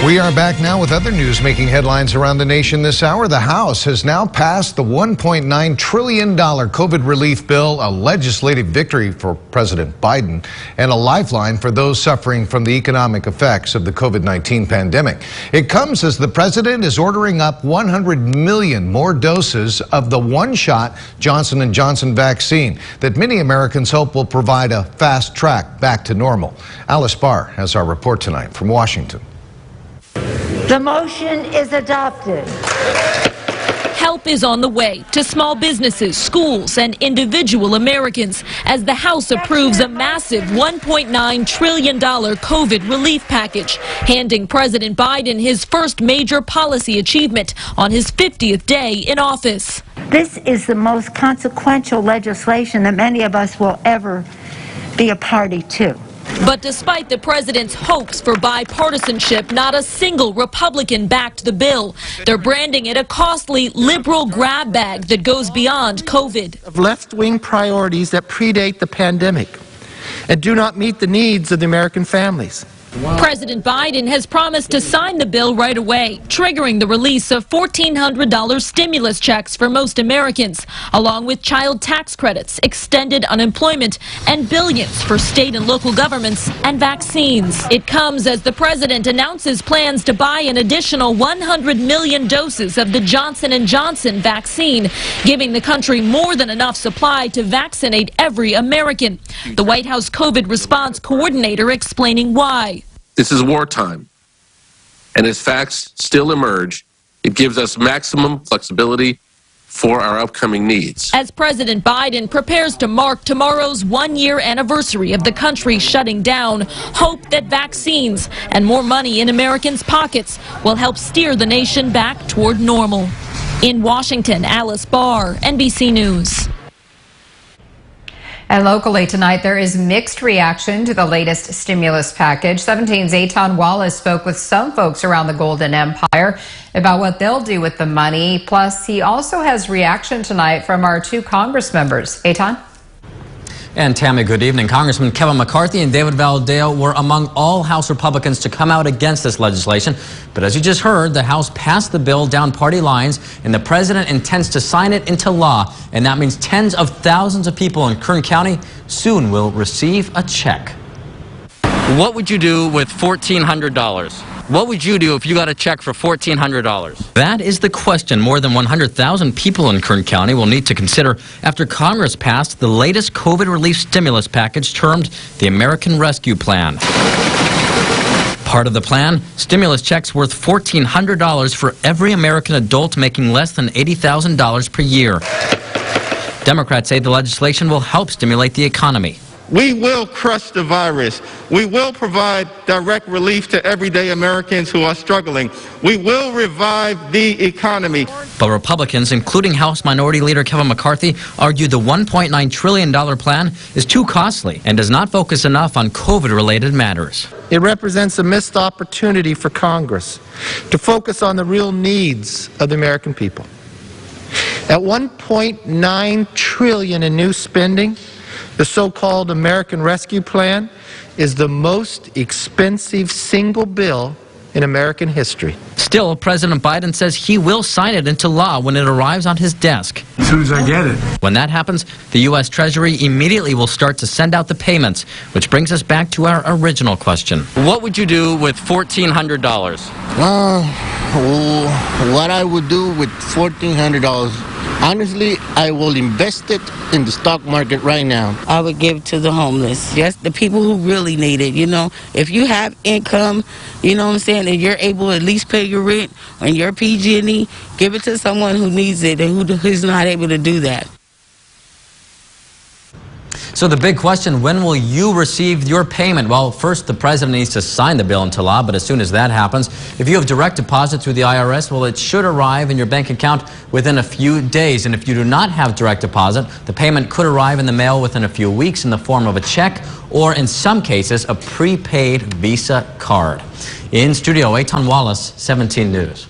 We are back now with other news making headlines around the nation this hour. The House has now passed the $1.9 trillion COVID relief bill, a legislative victory for President Biden and a lifeline for those suffering from the economic effects of the COVID-19 pandemic. It comes as the president is ordering up 100 million more doses of the one-shot Johnson & Johnson vaccine that many Americans hope will provide a fast track back to normal. Alice Barr has our report tonight from Washington. The motion is adopted. Help is on the way to small businesses, schools, and individual Americans as the House approves a massive $1.9 trillion COVID relief package, handing President Biden his first major policy achievement on his 50th day in office. This is the most consequential legislation that many of us will ever be a party to. But despite the president's hopes for bipartisanship, not a single Republican backed the bill. They're branding it a costly liberal grab bag that goes beyond COVID. Of left-wing priorities that predate the pandemic and do not meet the needs of the American families. President Biden has promised to sign the bill right away, triggering the release of $1,400 stimulus checks for most Americans, along with child tax credits, extended unemployment, and billions for state and local governments and vaccines. It comes as the president announces plans to buy an additional 100 million doses of the Johnson & Johnson vaccine, giving the country more than enough supply to vaccinate every American. The White House COVID response coordinator explaining why. This is wartime, and as facts still emerge, it gives us maximum flexibility for our upcoming needs. As President Biden prepares to mark tomorrow's one-year anniversary of the country shutting down, hope that vaccines and more money in Americans' pockets will help steer the nation back toward normal. In Washington, Alice Barr, NBC News. And locally tonight, there is mixed reaction to the latest stimulus package. 17's Eitan Wallace spoke with some folks around the Golden Empire about what they'll do with the money. Plus, he also has reaction tonight from our two Congress members. Eitan? And Tammy, good evening. Congressman Kevin McCarthy and David Valadao were among all House Republicans to come out against this legislation. But as you just heard, the House passed the bill down party lines, and the president intends to sign it into law. And that means tens of thousands of people in Kern County soon will receive a check. What would you do with $1,400? What would you do if you got a check for $1,400? That is the question more than 100,000 people in Kern County will need to consider after Congress passed the latest COVID relief stimulus package termed the American Rescue Plan. Part of the plan, stimulus checks worth $1,400 for every American adult making less than $80,000 per year. Democrats say the legislation will help stimulate the economy. We will crush the virus. We will provide direct relief to everyday Americans who are struggling. We will revive the economy. But Republicans, including House Minority Leader Kevin McCarthy, argue the $1.9 trillion plan is too costly and does not focus enough on COVID-related matters. It represents a missed opportunity for Congress to focus on the real needs of the American people. At $1.9 trillion in new spending, the so-called American Rescue Plan is the most expensive single bill in American history. Still, President Biden says he will sign it into law when it arrives on his desk. As soon as I get it. When that happens, the U.S. Treasury immediately will start to send out the payments, which brings us back to our original question. What would you do with $1,400? What I would do with $1,400, honestly, I will invest it in the stock market right now. I would give it to the homeless. Yes, the people who really need it. You know, if you have income, you know what I'm saying, and you're able to at least pay your rent and your PG&E, give it to someone who needs it and who's not able to do that. So the big question, when will you receive your payment? Well, first the president needs to sign the bill into law, but as soon as that happens, if you have direct deposit through the IRS, well, it should arrive in your bank account within a few days. And if you do not have direct deposit, the payment could arrive in the mail within a few weeks in the form of a check or, in some cases, a prepaid Visa card. In studio, Eitan Wallace, 17 News.